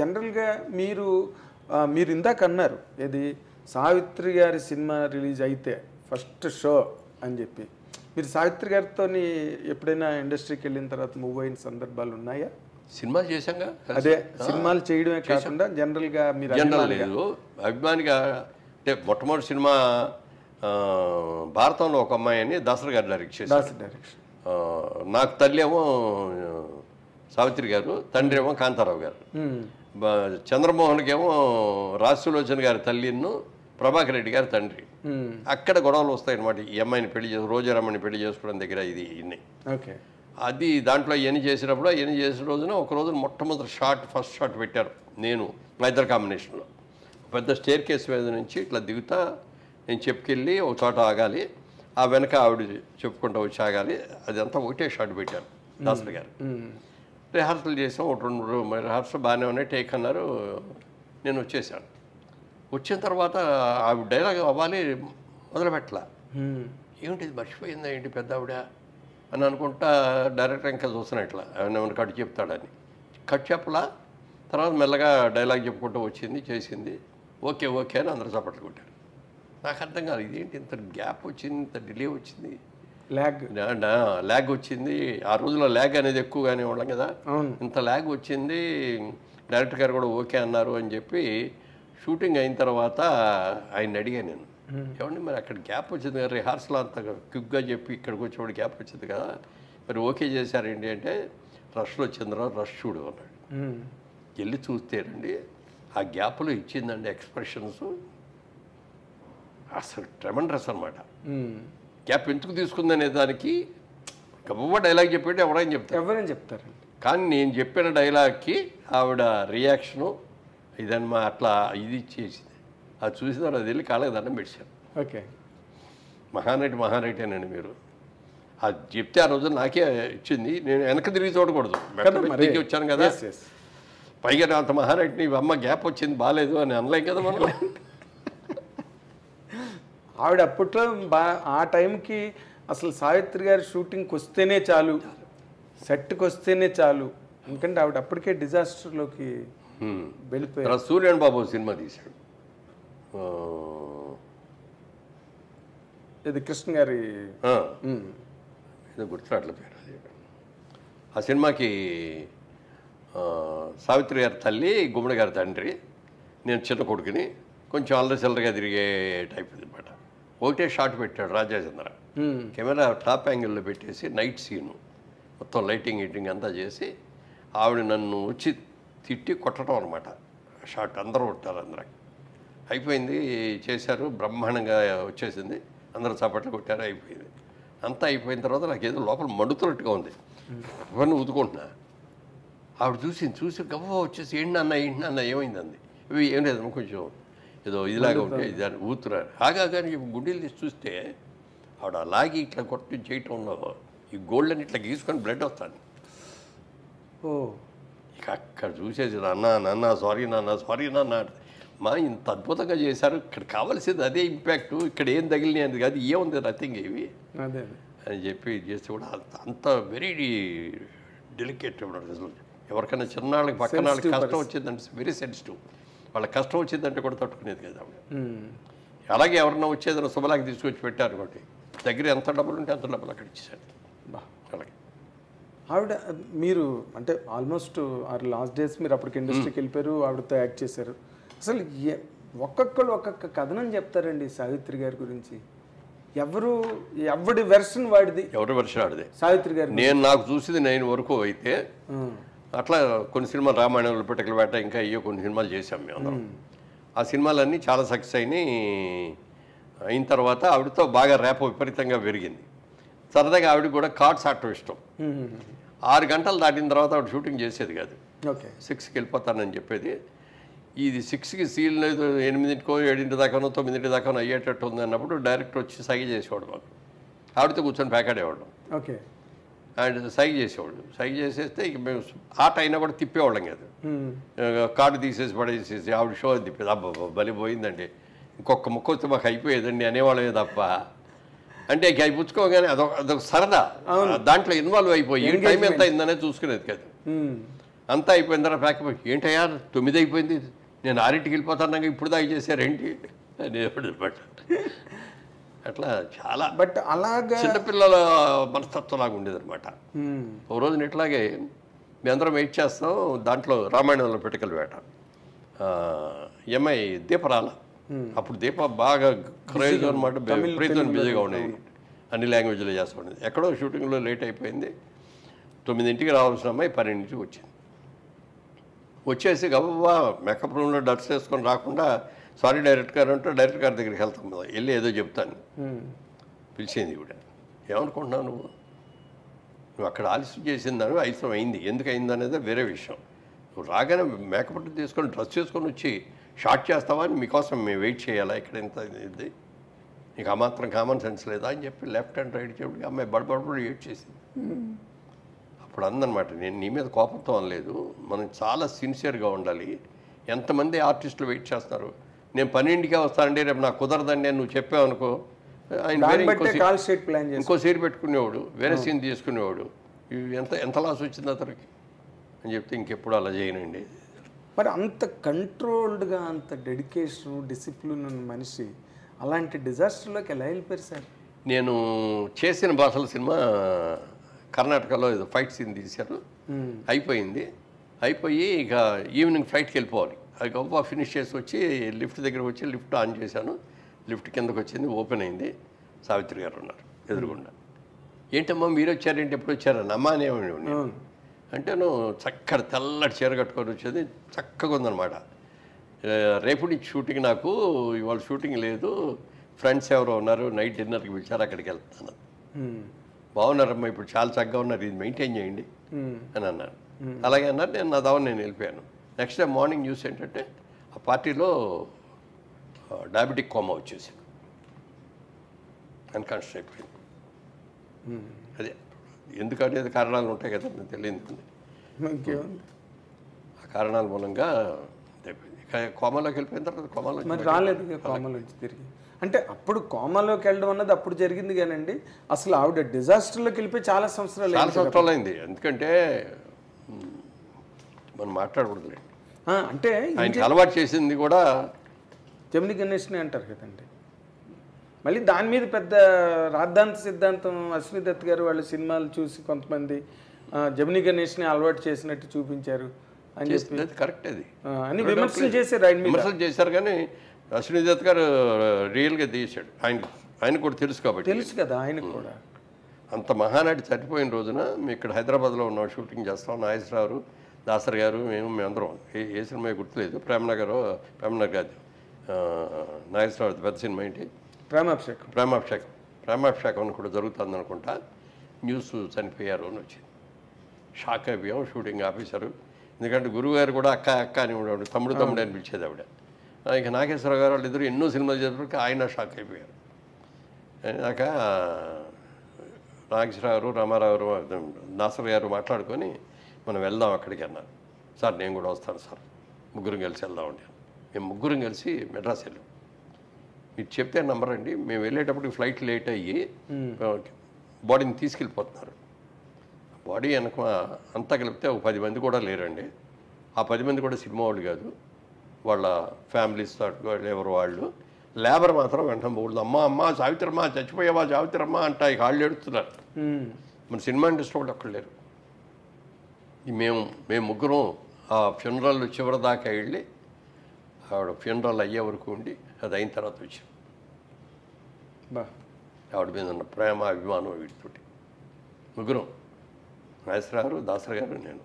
జనరల్గా మీరు ఇందాక అన్నారు ఏది సావిత్రి గారి సినిమా రిలీజ్ అయితే ఫస్ట్ షో అని చెప్పి మీరు సావిత్రి గారితో ఎప్పుడైనా ఇండస్ట్రీకి వెళ్ళిన తర్వాత మూవ్ అయిన సందర్భాలు ఉన్నాయా? సినిమాలు చేశాంగా. అదే సినిమాలు చేయడమే కాకుండా జనరల్గా మీరు జనరల్ లేదు అభిమానిగా అంటే మొట్టమొదటి సినిమా భారతంలో ఒక అమ్మాయి అని దాసరి గారు డైరెక్ట్ చేశారు. నాకు తల్లి ఏమో సావిత్రి గారు, తండ్రి ఏమో కాంతారావు గారు. చంద్రమోహన్కి ఏమో రాజసులోచన గారి తల్లిను ప్రభాకర్ రెడ్డి గారి తండ్రి. అక్కడ గొడవలు వస్తాయన్నమాట. ఈ అమ్మాయిని పెళ్లి చేసి రోజారమ్మని పెళ్లి చేసుకోవడం దగ్గర ఇది ఇన్ని అది దాంట్లో ఎన్ని చేసినప్పుడు ఎన్ని చేసిన రోజున ఒక రోజు మొట్టమొదటి ఫస్ట్ షాట్ పెట్టారు నేను మా ఇద్దరు కాంబినేషన్లో. పెద్ద స్టేర్ కేసు మీద నుంచి ఇట్లా దిగుతా నేను చెప్పుకెళ్ళి ఒక చోట ఆగాలి, ఆ వెనక ఆవిడ చెప్పుకుంటూ వచ్చి ఆగాలి. అదంతా ఒకటే షాట్ పెట్టారు దాసరి గారు. రిహార్సల్ చేసాం, ఒక 2 రిహార్సల్ బాగానే ఉన్నాయి, టేక్ అన్నారు. నేను వచ్చేసాను. వచ్చిన తర్వాత ఆవిడ డైలాగ్ అవ్వాలి మొదలుపెట్టలా. ఏమిటి ఇది మర్చిపోయిందా ఏంటి పెద్ద ఆవిడ అని అనుకుంటా డైరెక్టర్ ఇంకా చూస్తున్నట్లా ఏమైనా కట్ చెప్తాడని. కట్ చెప్పలా. తర్వాత మెల్లగా డైలాగ్ చెప్పుకుంటూ వచ్చింది, చేసింది. ఓకే ఓకే అని అందరూ చప్పట్లు కొట్టారు. నాకు అర్థం కాదు ఇదేంటి ఇంత గ్యాప్ వచ్చింది, ఇంత డిలే వచ్చింది, ల్యాగ్ వచ్చింది. ఆ రోజుల్లో ల్యాగ్ అనేది ఎక్కువగానే ఉండడం కదా, ఇంత ల్యాగ్ వచ్చింది. డైరెక్టర్ గారు కూడా ఓకే అన్నారు అని చెప్పి షూటింగ్ అయిన తర్వాత ఆయన అడిగాను నేను, ఏమండి మరి అక్కడ గ్యాప్ వచ్చింది కదా, రిహార్సల్ అంత క్విక్గా చెప్పి ఇక్కడికి వచ్చేవాడు గ్యాప్ వచ్చింది కదా, మరి ఓకే చేశారేంటి అంటే రష్లో వచ్చిందిరా రష్ చూడు అన్నాడు. వెళ్ళి చూస్తేనండి ఆ గ్యాప్లో ఇచ్చిందండి ఎక్స్ప్రెషన్స్ అసలు ట్రెమండరస్ అనమాట. గ్యాప్ ఎందుకు తీసుకుందనే దానికి గొప్ప డైలాగ్ చెప్పేటి ఎవరైనా చెప్తారండి. కానీ నేను చెప్పిన డైలాగ్కి ఆవిడ రియాక్షను ఇదన్నమా అట్లా ఇది ఇచ్చేసింది. అది చూసిన తర్వాత అది వెళ్ళి కాళ్ళకి దండం పెట్టాను. ఓకే మహానటేనండి మీరు. అది చెప్తే ఆ రోజు నాకే ఇచ్చింది. నేను వెనక తిరిగి చూడకూడదు, మెట్టకి వచ్చాను కదా. పైగా అంత మహానటిని అమ్మ గ్యాప్ వచ్చింది బాగాలేదు అని అనలేం కదా మనం. ఆవిడ అప్పట్లో ఆ టైంకి అసలు సావిత్రి గారి షూటింగ్కి వస్తేనే చాలు, సెట్కి వస్తేనే చాలు, ఎందుకంటే ఆవిడ అప్పటికే డిజాస్టర్లోకి వెళ్ళిపోయారు. సూర్యన్ బాబు సినిమా తీశాడు, ఇది కృష్ణ గారి ఏదో గుర్తురాట్ల పేరు అది. ఆ సినిమాకి సావిత్రి గారి తల్లి, గుమ్మడి గారి తండ్రి, నేను చిన్న కొడుకుని, కొంచెం అల్లరిచిల్లరగా తిరిగే టైప్ అనమాట. ఒకటే షాట్ పెట్టాడు రాజాచంద్ర. కెమెరా టాప్ యాంగిల్లో పెట్టేసి నైట్ సీను మొత్తం లైటింగ్ హీటింగ్ అంతా చేసి ఆవిడ నన్ను వచ్చి తిట్టి కొట్టడం అనమాట. షాట్ అందరూ కొట్టారు, అందరూ అయిపోయింది, చేశారు, బ్రహ్మాండంగా వచ్చేసింది, అందరూ చప్పట్లు కొట్టారు, అయిపోయింది. అంతా అయిపోయిన తర్వాత నాకు ఏదో లోపల మండుతున్నట్టుగా ఉంది, ఇవన్నీ ఊదుకుంటున్నా. ఆవిడ చూసి గవ్వ వచ్చేసి ఏంటి నాన్న ఏమైంది అంది. ఇవి ఏం లేదమ్మా కొంచెం ఏదో ఇదిలాగా ఉంటే ఇది ఊతున్నారు. ఆగాగాని గుడ్డీలు తీసి చూస్తే ఆవిడ అలాగే ఇట్లా కొట్టి చేయటంలో ఈ గోల్డ్ని ఇట్లా గీసుకొని బ్లడ్ వస్తుంది. ఇక అక్కడ చూసేసి నాన్న సారీ నాన్న మా ఇంత అద్భుతంగా చేశారు, ఇక్కడ కావాల్సింది అదే ఇంపాక్ట్, ఇక్కడ ఏం తగిలినాయి అది కాదు, ఏముంది నథింగ్ ఇవి అని చెప్పి చేస్తే కూడా అంత వెరీ డెలికేట్ అసలు. ఎవరికైనా చిన్నాళ్ళకి పక్కన వాళ్ళకి కష్టం వచ్చిందంటే వెరీ సెన్సిటివ్, వాళ్ళకి కష్టం వచ్చిందంటే కూడా తట్టుకునేది కదా ఆవిడ. అలాగే ఎవరన్నా వచ్చేదన్నా శుభలాకి తీసుకొచ్చి పెట్టారు ఒకటి, దగ్గర ఎంత డబ్బులు ఉంటే అంత డబ్బులు అక్కడ ఇచ్చేసాడు. అలాగే ఆవిడ మీరు అంటే ఆల్మోస్ట్ లాస్ట్ డేస్ మీరు అప్పటికి ఇండస్ట్రీకి వెళ్ళిపోయారు, ఆవిడతో యాక్ట్ చేశారు. అసలు ఒక్కొక్కరు ఒక్కొక్క కథనం చెప్తారండి సావిత్రి గారి గురించి. ఎవరి వెర్షన్ వాడిది, ఎవరి వెర్షన్ ఆడిది సావిత్రి గారు. నేను నాకు చూసింది 9 వరకు అయితే అట్లా కొన్ని సినిమాలు రామాయణంలో పిట్టకల వేట ఇంకా అయ్యో కొన్ని సినిమాలు చేసాం మేము అందరం. ఆ సినిమాలన్నీ చాలా సక్సెస్ అయిన తర్వాత ఆవిడతో బాగా ర్యాప్ విపరీతంగా పెరిగింది. సరదాగా ఆవిడకి కూడా కార్డ్స్ ఆడటం ఇష్టం. 6 గంటలు దాటిన తర్వాత ఆవిడ షూటింగ్ చేసేది కాదు, 6కి వెళ్ళిపోతానని చెప్పేది. ఇది 6కి సీల్ లేదు, 8కో 7 దాకానో 9 దాకానో అయ్యేటట్టు ఉంది అన్నప్పుడు డైరెక్టర్ వచ్చి సైగ చేసేవాడు మాకు, ఆవిడతో కూర్చొని ప్యాకాడేవాడు. అండ్ సైగ చేసేవాడు, సైగ చేసేస్తే ఇక మేము ఆట అయినా కూడా తిప్పేవాళ్ళం కాదు, కార్డు తీసేసి పడేసేసి ఆవిడ షో తిప్పేది. అబ్బా బలి పోయిందండి, ఇంకొక ముక్క వస్తే మాకు అయిపోయేదండి అనేవాళ్ళమే తప్ప. అంటే ఇక అవి పుచ్చుకోగానే అదొక సరదా, దాంట్లో ఇన్వాల్వ్ అయిపోయి టైం ఎంత అయిందనే చూసుకునేది కాదు. అంతా అయిపోయిన తర్వాత ప్యాకప్ ఏంటయ్యా 9 అయిపోయింది, నేను 6ంటికి వెళ్ళిపోతాను, ఇప్పుడు దాకా చేశారేంటి అనేవాడు. అట్లా చాలా బట్ అలాగా చిన్నపిల్లల మనస్తత్వం లాగా ఉండేది అనమాట. ఓ రోజున ఇట్లాగే మీ అందరం వెయిట్ చేస్తాం, దాంట్లో రామాయణంలో పిటకల వేట ఎంఐ దీపరాల, అప్పుడు దీప బాగా క్రేజ్ అనమాట, విపరీతం బిజీగా ఉండేది, అన్ని లాంగ్వేజ్లో చేస్తూ ఉండేది. ఎక్కడో షూటింగ్లో లేట్ అయిపోయింది, 9ంటికి రావాల్సిన అమ్మాయి 12ంటికి వచ్చింది. వచ్చేసి గబా మేకప్ రూమ్లో డ్రెస్ వేసుకొని రాకుండా సారీ డైరెక్టర్ గారు అంటే డైరెక్టర్ గారి దగ్గరికి వెళ్తాం కదా, వెళ్ళి ఏదో చెప్తాను పిలిచింది ఇవిడ. ఏమనుకుంటున్నావు నువ్వు అక్కడ ఆలస్యం చేసిందని అవసరం అయింది, ఎందుకు అయింది అనేది వేరే విషయం. నువ్వు రాగానే మేకప్ తీసుకొని డ్రెస్ చేసుకొని వచ్చి షార్ట్ చేస్తావా అని మీకోసం మేము వెయిట్ చేయాలా ఇక్కడ, ఇంత ఇది నీకు ఆ మాత్రం కామన్ సెన్స్ లేదా అని చెప్పి లెఫ్ట్ అండ్ రైట్ చెప్పి అమ్మాయి బడబడబడి వెయిట్ చేసింది. అప్పుడు అందనమాట, నేను నీ మీద కోపంతో అనలేదు, మనం చాలా సిన్సియర్గా ఉండాలి, ఎంతమంది ఆర్టిస్టులు వెయిట్ చేస్తున్నారు, నేను 12ంటికే వస్తానండి, రేపు నాకు కుదరదండి నువ్వు చెప్పావు అనుకో, ఆయన వేరే ఇంకో సీట్ పెట్టుకునేవాడు, వేరే సీన్ తీసుకునేవాడు, ఎంత లాస్ వచ్చింది అతనికి అని చెప్తే ఇంకెప్పుడు అలా చేయనండి. మరి అంత కంట్రోల్డ్గా అంత డెడికేషన్ డిసిప్లిన్ ఉన్న మనిషి అలాంటి డిజాస్టర్లోకి ఎలా వెళ్ళిపోయారు సార్? నేను చేసిన భాషల సినిమా కర్ణాటకలో ఏదో ఫైట్ సీన్ తీశారు, అయిపోయింది, అయిపోయి ఇక ఈవినింగ్ ఫ్లైట్కి వెళ్ళిపోవాలి, అది గొప్ప ఫినిష్ చేసి వచ్చి లిఫ్ట్ దగ్గరకు వచ్చి లిఫ్ట్ ఆన్ చేశాను, లిఫ్ట్ కిందకు వచ్చింది, ఓపెన్ అయింది, సావిత్రి గారు ఉన్నారు ఎదురుగుండా. ఏంటమ్మా మీరు వచ్చారేంటి, ఎప్పుడు వచ్చారని అమ్మ అనేవాడిని. అంటే నువ్వు చక్కటి తెల్లటి చీర కట్టుకొని వచ్చేది, చక్కగా ఉందన్నమాట. రేపు నుంచి షూటింగ్, నాకు ఇవాళ షూటింగ్ లేదు, ఫ్రెండ్స్ ఎవరో ఉన్నారు, నైట్ డిన్నర్కి పిలిచారు, అక్కడికి వెళ్తాను. బాగున్నారమ్మా, ఇప్పుడు చాలా చక్కగా ఉన్నారు, ఇది మెయింటైన్ చేయండి అని అన్నారు. అలాగే అన్నారు, నేను నా దావని నేను వెళ్ళిపోయాను. నెక్స్ట్ డే మార్నింగ్ న్యూస్ ఏంటంటే ఆ పార్టీలో డయాబెటిక్ కోమా వచ్చేసి అన్కాన్షియస్ అయిపోయింది. అదే ఎందుకనేది కారణాలు ఉంటాయి కదా, నాకు తెలియదు. ఆ కారణాల మూలంగా కోమాలోకి వెళ్ళిపోయిన తర్వాత కోమాలో రాలేదు, కోమాలోంచి తిరిగి. అంటే అప్పుడు కోమాలోకి వెళ్ళడం అన్నది అప్పుడు జరిగింది కానండి, అసలు ఆవిడ డిజాస్టర్లోకి వెళ్ళిపోయి చాలా సంవత్సరాలు అయింది. ఎందుకంటే మనం మాట్లాడకూడదులేండి, అంటే ఆయనకి అలవాటు చేసింది కూడా జమిని గణేష్ని అంటారు కదండి. మళ్ళీ దాని మీద పెద్ద రాద్ధాంత సిద్ధాంతం అశ్విని దత్ గారు వాళ్ళ సినిమాలు చూసి కొంతమంది జమిని గణేష్ని అలవాటు చేసినట్టు చూపించారు అని చెప్పి కరెక్ట్, అది అని విమర్శలు చేశారు, ఆయన విమర్శలు చేశారు. కానీ అశ్విని దత్ గారు రియల్గా తీశాడు, ఆయన కూడా తెలుసు కాబట్టి, తెలుసు కదా ఆయనకు కూడా. అంత మహానాటి చనిపోయిన రోజున మేము ఇక్కడ హైదరాబాద్లో ఉన్నాం, షూటింగ్ చేస్తాం, నాగేశ్వరరావు దాసర్ గారు మేమందరం, ఏ సినిమా గుర్తులేదు, ప్రేమనగర్ కాదు, నాగేశ్వరరావు పెద్ద సినిమా ఏంటి, ప్రేమాభిషేకం అని కూడా జరుగుతుంది అనుకుంటా, న్యూస్ చనిపోయారు అని వచ్చింది. షాక్ అయిపోయాం షూటింగ్ ఆఫీసరు, ఎందుకంటే గురువుగారు కూడా అక్క అక్క అని ఉండేవాడు, తమ్ముడు అని పిలిచేది ఆవిడ. ఇక నాగేశ్వరరావు గారు వాళ్ళు ఇద్దరు ఎన్నో సినిమాలు చేసినప్పుడు ఆయన షాక్ అయిపోయారు. అయినాక నాగేశ్వరరావు గారు, రామారావు గారు, దాసర్ గారు మాట్లాడుకొని మనం వెళ్దాం అక్కడికి అన్నారు. సార్ నేను కూడా వస్తాను సార్, ముగ్గురం కలిసి వెళ్దామండి. మేము ముగ్గురం కలిసి మెడ్రాస్ వెళ్ళాం. మీరు చెప్తే నంబర్ అండి, మేము వెళ్ళేటప్పటికి ఫ్లైట్ లేట్ అయ్యి బాడీని తీసుకెళ్ళిపోతున్నారు. బాడీ వెనక అంతా కలిపితే ఒక 10 మంది కూడా లేరండి. ఆ 10 మంది కూడా సినిమా వాళ్ళు కాదు, వాళ్ళ ఫ్యామిలీస్ ఎవరు వాళ్ళు. లేబర్ మాత్రం వెంటనే పోకూడదు, అమ్మ సావిత్రమ్మ చచ్చిపోయావా సావిత్రమ్మ అంట ఇక వాళ్ళు ఏడుస్తున్నారు. మన సినిమా ఇండస్ట్రీ వాళ్ళు అక్కడ లేరు. మేము ముగ్గురం ఆ ఫ్యూనరల్ చివరి దాకా వెళ్ళి ఆవిడ ఫ్యూనరల్ అయ్యే వరకు ఉండి అది అయిన తర్వాత వచ్చాం. ఆవిడ మీద ఉన్న ప్రేమ అభిమానం వీటితోటి ముగ్గురం, నాగేశ్వరరావు గారు, దాసర్ గారు, నేను.